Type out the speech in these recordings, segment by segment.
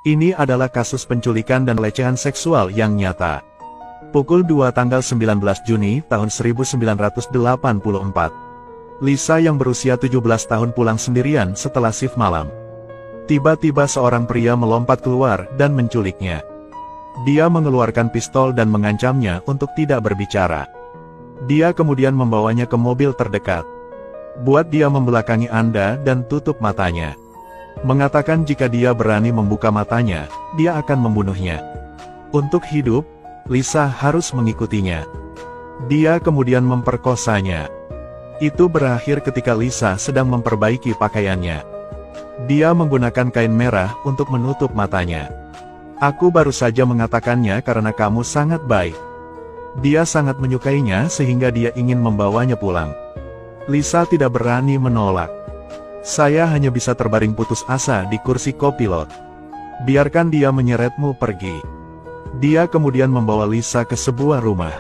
Ini adalah kasus penculikan dan pelecehan seksual yang nyata. Pukul 2 tanggal 19 Juni tahun 1984. Lisa yang berusia 17 tahun pulang sendirian setelah shift malam. Tiba-tiba seorang pria melompat keluar dan menculiknya. Dia mengeluarkan pistol dan mengancamnya untuk tidak berbicara. Dia kemudian membawanya ke mobil terdekat. Buat dia membelakangi Anda dan tutup matanya. Mengatakan jika dia berani membuka matanya, dia akan membunuhnya. Untuk hidup, Lisa harus mengikutinya. Dia kemudian memperkosanya. Itu berakhir ketika Lisa sedang memperbaiki pakaiannya. Dia menggunakan kain merah untuk menutup matanya. Aku baru saja mengatakannya karena kamu sangat baik. Dia sangat menyukainya sehingga dia ingin membawanya pulang. Lisa tidak berani menolak. Saya hanya bisa terbaring putus asa di kursi kopilot. Biarkan dia menyeretmu pergi. Dia kemudian membawa Lisa ke sebuah rumah.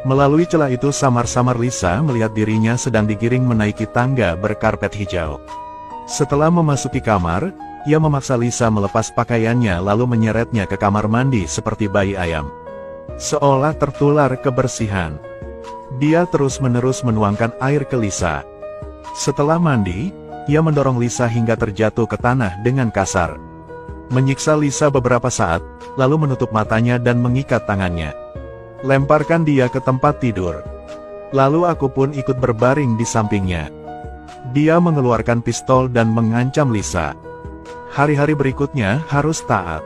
Melalui celah itu samar-samar Lisa melihat dirinya sedang digiring menaiki tangga berkarpet hijau. Setelah memasuki kamar, ia memaksa Lisa melepas pakaiannya lalu menyeretnya ke kamar mandi seperti bayi ayam. Seolah tertular kebersihan. Dia terus-menerus menuangkan air ke Lisa. Setelah mandi, ia mendorong Lisa hingga terjatuh ke tanah dengan kasar. Menyiksa Lisa beberapa saat, lalu menutup matanya dan mengikat tangannya. Lemparkan dia ke tempat tidur. Lalu aku pun ikut berbaring di sampingnya. Dia mengeluarkan pistol dan mengancam Lisa. Hari-hari berikutnya harus taat.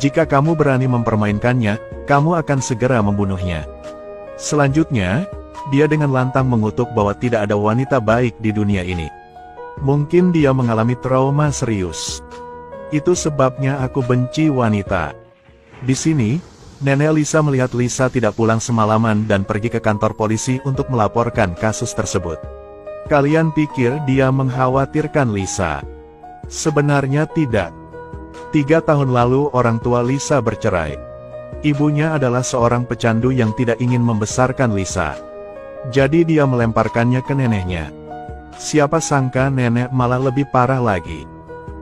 Jika kamu berani mempermainkannya, kamu akan segera membunuhnya. Selanjutnya, dia dengan lantang mengutuk bahwa tidak ada wanita baik di dunia ini. Mungkin dia mengalami trauma serius. Itu sebabnya aku benci wanita. Di sini, nenek Lisa melihat Lisa tidak pulang semalaman dan pergi ke kantor polisi untuk melaporkan kasus tersebut. Kalian pikir dia mengkhawatirkan Lisa? Sebenarnya tidak. 3 tahun lalu orang tua Lisa bercerai. Ibunya adalah seorang pecandu yang tidak ingin membesarkan Lisa. Jadi dia melemparkannya ke neneknya. Siapa sangka nenek malah lebih parah lagi.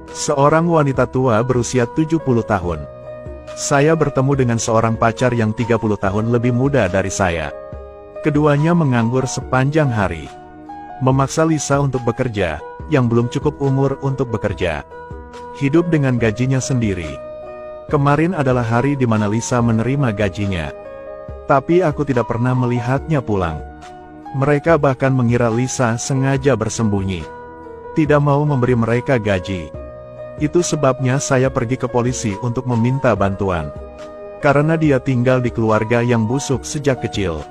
Seorang wanita tua berusia 70 tahun. Saya bertemu dengan seorang pacar yang 30 tahun lebih muda dari saya. Keduanya menganggur sepanjang hari. Memaksa Lisa untuk bekerja, yang belum cukup umur untuk bekerja. Hidup dengan gajinya sendiri. Kemarin adalah hari di mana Lisa menerima gajinya. Tapi aku tidak pernah melihatnya pulang. Mereka bahkan mengira Lisa sengaja bersembunyi. Tidak mau memberi mereka gaji. Itu sebabnya saya pergi ke polisi untuk meminta bantuan. Karena dia tinggal di keluarga yang busuk sejak kecil.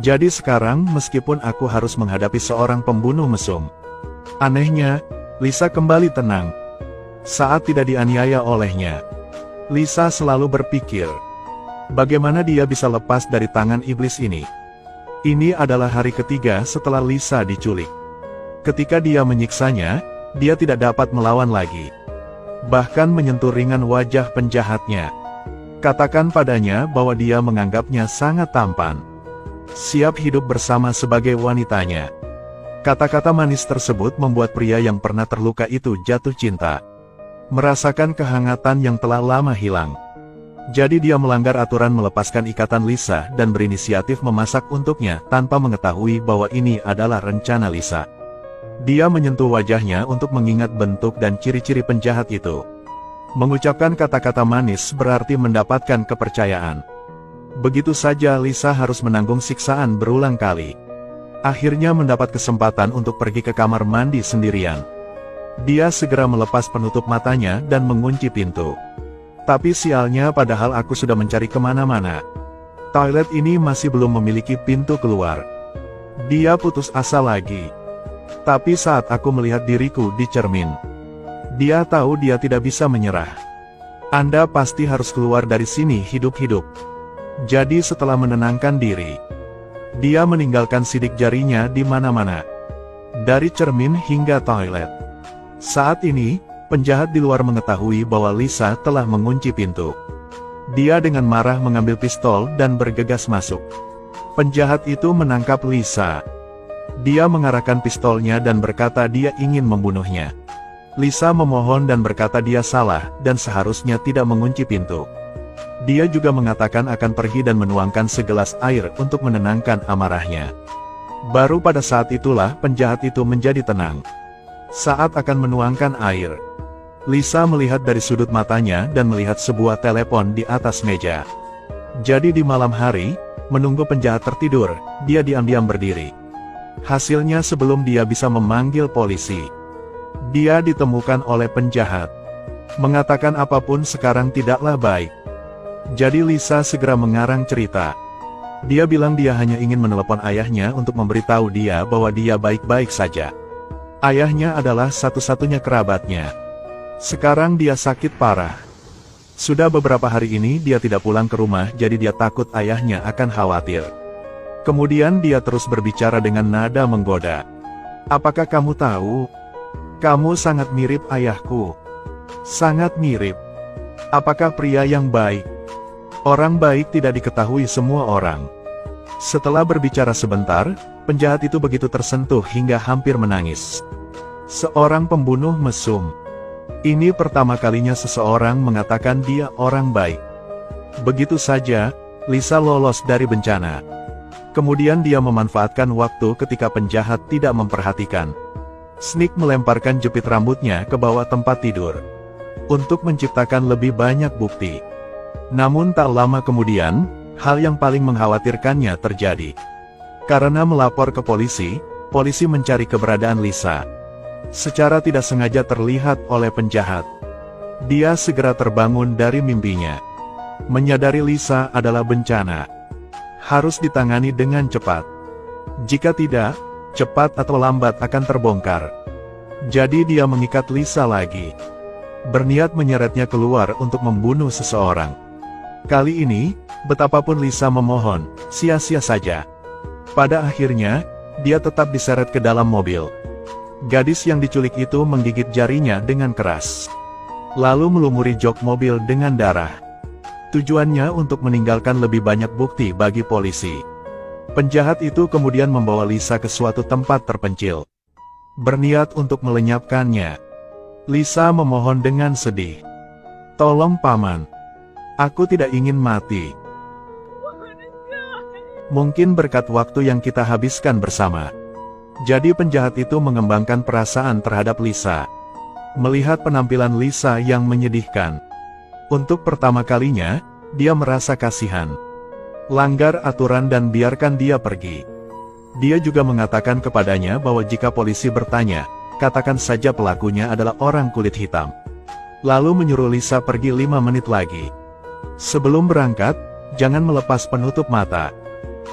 Jadi sekarang meskipun aku harus menghadapi seorang pembunuh mesum. Anehnya, Lisa kembali tenang. Saat tidak dianiaya olehnya. Lisa selalu berpikir, bagaimana dia bisa lepas dari tangan iblis ini. Ini adalah hari ketiga setelah Lisa diculik. Ketika dia menyiksanya, dia tidak dapat melawan lagi. Bahkan menyentuh ringan wajah penjahatnya. Katakan padanya bahwa dia menganggapnya sangat tampan. Siap hidup bersama sebagai wanitanya. Kata-kata manis tersebut membuat pria yang pernah terluka itu jatuh cinta. Merasakan kehangatan yang telah lama hilang. Jadi dia melanggar aturan melepaskan ikatan Lisa dan berinisiatif memasak untuknya tanpa mengetahui bahwa ini adalah rencana Lisa. Dia menyentuh wajahnya untuk mengingat bentuk dan ciri-ciri penjahat itu. Mengucapkan kata-kata manis berarti mendapatkan kepercayaan. Begitu saja Lisa harus menanggung siksaan berulang kali. Akhirnya mendapat kesempatan untuk pergi ke kamar mandi sendirian. Dia segera melepas penutup matanya dan mengunci pintu. Tapi sialnya padahal aku sudah mencari kemana-mana. Toilet ini masih belum memiliki pintu keluar. Dia putus asa lagi. Tapi saat aku melihat diriku di cermin, dia tahu dia tidak bisa menyerah. Anda pasti harus keluar dari sini hidup-hidup. Jadi setelah menenangkan diri, dia meninggalkan sidik jarinya di mana-mana. Dari cermin hingga toilet. Saat ini, penjahat di luar mengetahui bahwa Lisa telah mengunci pintu. Dia dengan marah mengambil pistol dan bergegas masuk. Penjahat itu menangkap Lisa. Dia mengarahkan pistolnya dan berkata dia ingin membunuhnya. Lisa memohon dan berkata dia salah dan seharusnya tidak mengunci pintu. Dia juga mengatakan akan pergi dan menuangkan segelas air untuk menenangkan amarahnya. Baru pada saat itulah penjahat itu menjadi tenang. Saat akan menuangkan air, Lisa melihat dari sudut matanya dan melihat sebuah telepon di atas meja. Jadi di malam hari, menunggu penjahat tertidur, dia diam-diam berdiri. Hasilnya sebelum dia bisa memanggil polisi, dia ditemukan oleh penjahat. Mengatakan apapun sekarang tidaklah baik. Jadi Lisa segera mengarang cerita. Dia bilang dia hanya ingin menelepon ayahnya untuk memberitahu dia bahwa dia baik-baik saja. Ayahnya adalah satu-satunya kerabatnya. Sekarang dia sakit parah. Sudah beberapa hari ini dia tidak pulang ke rumah, jadi dia takut ayahnya akan khawatir. Kemudian dia terus berbicara dengan nada menggoda. Apakah kamu tahu? Kamu sangat mirip ayahku. Sangat mirip. Apakah pria yang baik? Orang baik tidak diketahui semua orang. Setelah berbicara sebentar, penjahat itu begitu tersentuh hingga hampir menangis. Seorang pembunuh mesum. Ini pertama kalinya seseorang mengatakan dia orang baik. Begitu saja, Lisa lolos dari bencana. Kemudian dia memanfaatkan waktu ketika penjahat tidak memperhatikan. Snake melemparkan jepit rambutnya ke bawah tempat tidur untuk menciptakan lebih banyak bukti. Namun tak lama kemudian, hal yang paling mengkhawatirkannya terjadi. Karena melapor ke polisi, polisi mencari keberadaan Lisa. Secara tidak sengaja terlihat oleh penjahat. Dia segera terbangun dari mimpinya. Menyadari Lisa adalah bencana. Harus ditangani dengan cepat. Jika tidak, cepat atau lambat akan terbongkar. Jadi dia mengikat Lisa lagi. Berniat menyeretnya keluar untuk membunuh seseorang. Kali ini, betapapun Lisa memohon, sia-sia saja. Pada akhirnya, dia tetap diseret ke dalam mobil. Gadis yang diculik itu menggigit jarinya dengan keras. Lalu melumuri jok mobil dengan darah. Tujuannya untuk meninggalkan lebih banyak bukti bagi polisi. Penjahat itu kemudian membawa Lisa ke suatu tempat terpencil. Berniat untuk melenyapkannya. Lisa memohon dengan sedih. Tolong paman. Aku tidak ingin mati. Mungkin berkat waktu yang kita habiskan bersama. Jadi penjahat itu mengembangkan perasaan terhadap Lisa. Melihat penampilan Lisa yang menyedihkan. Untuk pertama kalinya, dia merasa kasihan. Langgar aturan dan biarkan dia pergi. Dia juga mengatakan kepadanya bahwa jika polisi bertanya, katakan saja pelakunya adalah orang kulit hitam. Lalu menyuruh Lisa pergi 5 menit lagi. Sebelum berangkat, jangan melepas penutup mata.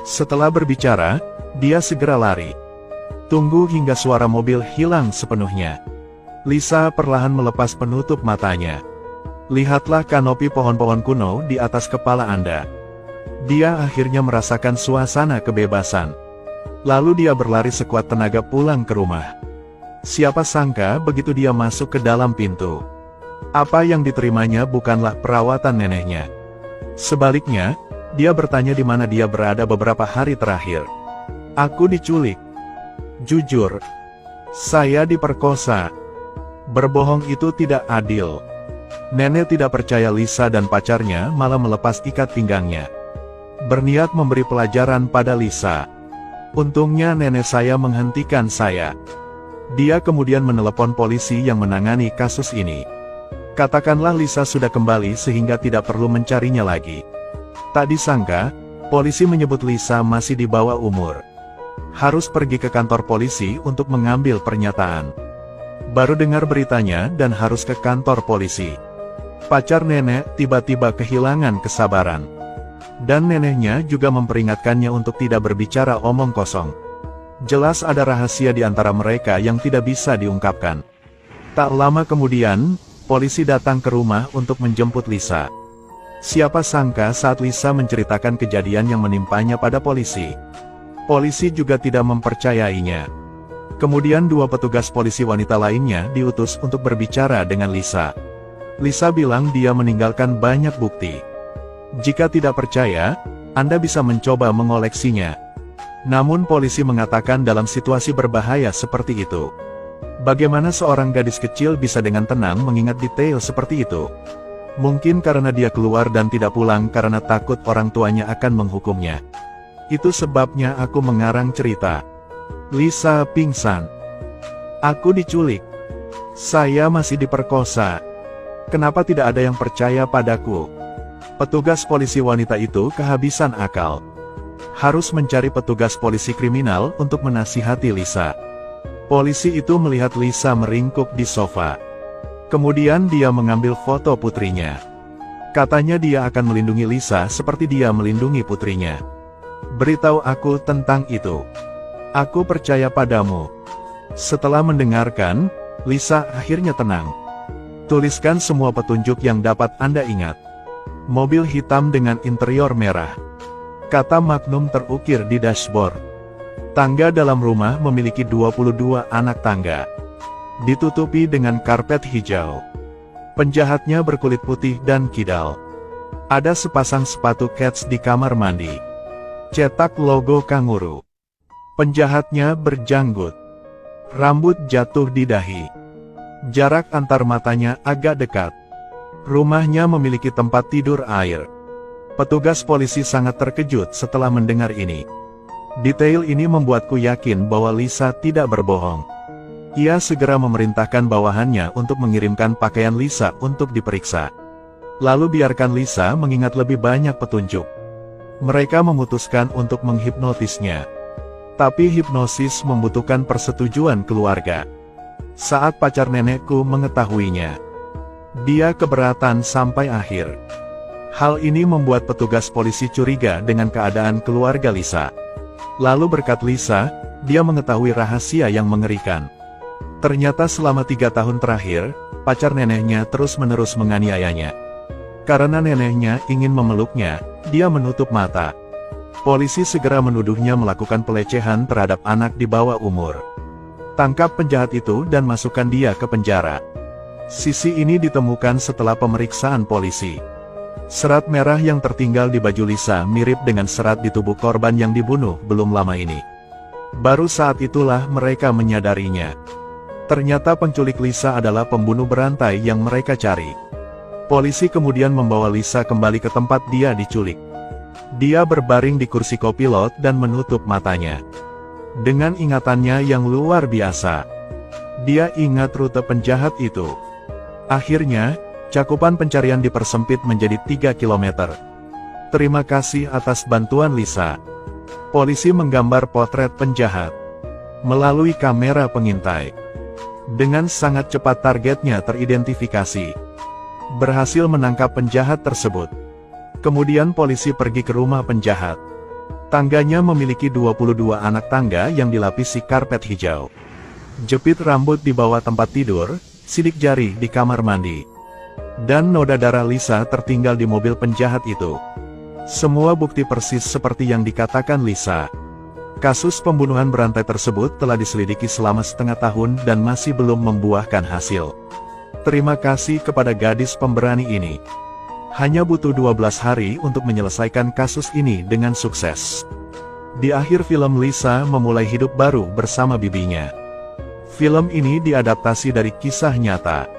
Setelah berbicara, dia segera lari. Tunggu hingga suara mobil hilang sepenuhnya. Lisa perlahan melepas penutup matanya. Lihatlah kanopi pohon-pohon kuno di atas kepala Anda. Dia akhirnya merasakan suasana kebebasan. Lalu dia berlari sekuat tenaga pulang ke rumah. Siapa sangka begitu dia masuk ke dalam pintu, apa yang diterimanya bukanlah perawatan neneknya. Sebaliknya, dia bertanya di mana dia berada beberapa hari terakhir. Aku diculik. Jujur, saya diperkosa. Berbohong itu tidak adil. Nenek tidak percaya Lisa dan pacarnya malah melepas ikat pinggangnya. Berniat memberi pelajaran pada Lisa. Untungnya nenek saya menghentikan saya. Dia kemudian menelepon polisi yang menangani kasus ini. Katakanlah Lisa sudah kembali sehingga tidak perlu mencarinya lagi. Tak disangka, polisi menyebut Lisa masih di bawah umur. Harus pergi ke kantor polisi untuk mengambil pernyataan. Baru dengar beritanya dan harus ke kantor polisi. Pacar nenek tiba-tiba kehilangan kesabaran. Dan neneknya juga memperingatkannya untuk tidak berbicara omong kosong. Jelas ada rahasia di antara mereka yang tidak bisa diungkapkan. Tak lama kemudian, polisi datang ke rumah untuk menjemput Lisa. Siapa sangka saat Lisa menceritakan kejadian yang menimpanya pada polisi, polisi juga tidak mempercayainya. Kemudian 2 petugas polisi wanita lainnya diutus untuk berbicara dengan Lisa. Lisa bilang dia meninggalkan banyak bukti. Jika tidak percaya, Anda bisa mencoba mengoleksinya. Namun polisi mengatakan dalam situasi berbahaya seperti itu, Bagaimana seorang gadis kecil bisa dengan tenang mengingat detail seperti itu? Mungkin karena dia keluar dan tidak pulang karena takut orang tuanya akan menghukumnya. Itu sebabnya aku mengarang cerita. Lisa pingsan. Aku diculik. Saya masih diperkosa. Kenapa tidak ada yang percaya padaku? Petugas polisi wanita itu kehabisan akal. Harus mencari petugas polisi kriminal untuk menasihati Lisa. Polisi itu melihat Lisa meringkuk di sofa. Kemudian dia mengambil foto putrinya. Katanya dia akan melindungi Lisa seperti dia melindungi putrinya. Beritahu aku tentang itu. Aku percaya padamu. Setelah mendengarkan, Lisa akhirnya tenang. Tuliskan semua petunjuk yang dapat Anda ingat. Mobil hitam dengan interior merah. Kata Magnum terukir di dashboard. Tangga dalam rumah memiliki 22 anak tangga. Ditutupi dengan karpet hijau. Penjahatnya berkulit putih dan kidal. Ada sepasang sepatu Keds di kamar mandi. Cetak logo kanguru. Penjahatnya berjanggut. Rambut jatuh di dahi. Jarak antar matanya agak dekat. Rumahnya memiliki tempat tidur air. Petugas polisi sangat terkejut setelah mendengar ini. Detail ini membuatku yakin bahwa Lisa tidak berbohong. Ia segera memerintahkan bawahannya untuk mengirimkan pakaian Lisa untuk diperiksa. Lalu biarkan Lisa mengingat lebih banyak petunjuk. Mereka memutuskan untuk menghipnotisnya. Tapi hipnosis membutuhkan persetujuan keluarga. Saat pacar nenekku mengetahuinya, dia keberatan sampai akhir. Hal ini membuat petugas polisi curiga dengan keadaan keluarga Lisa. Lalu berkat Lisa, dia mengetahui rahasia yang mengerikan. Ternyata selama 3 tahun terakhir, pacar neneknya terus-menerus menganiayanya. Karena neneknya ingin memeluknya, dia menutup mata. Polisi segera menuduhnya melakukan pelecehan terhadap anak di bawah umur. Tangkap penjahat itu dan masukkan dia ke penjara. Sisi ini ditemukan setelah pemeriksaan polisi. Serat merah yang tertinggal di baju Lisa mirip dengan serat di tubuh korban yang dibunuh belum lama ini. Baru saat itulah mereka menyadarinya. Ternyata penculik Lisa adalah pembunuh berantai yang mereka cari. Polisi kemudian membawa Lisa kembali ke tempat dia diculik. Dia berbaring di kursi kopilot dan menutup matanya. Dengan ingatannya yang luar biasa, dia ingat rute penjahat itu. Akhirnya, cakupan pencarian dipersempit menjadi 3 km. Terima kasih atas bantuan Lisa. Polisi menggambar potret penjahat melalui kamera pengintai. Dengan sangat cepat targetnya teridentifikasi. Berhasil menangkap penjahat tersebut. Kemudian polisi pergi ke rumah penjahat. Tangganya memiliki 22 anak tangga yang dilapisi karpet hijau. Jepit rambut di bawah tempat tidur, sidik jari di kamar mandi. Dan noda darah Lisa tertinggal di mobil penjahat itu. Semua bukti persis seperti yang dikatakan Lisa. Kasus pembunuhan berantai tersebut telah diselidiki selama setengah tahun dan masih belum membuahkan hasil. Terima kasih kepada gadis pemberani ini. Hanya butuh 12 hari untuk menyelesaikan kasus ini dengan sukses. Di akhir film Lisa memulai hidup baru bersama bibinya. Film ini diadaptasi dari kisah nyata.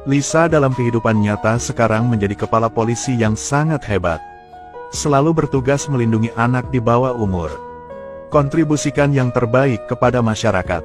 Lisa dalam kehidupan nyata sekarang menjadi kepala polisi yang sangat hebat. Selalu bertugas melindungi anak di bawah umur. Kontribusikan yang terbaik kepada masyarakat.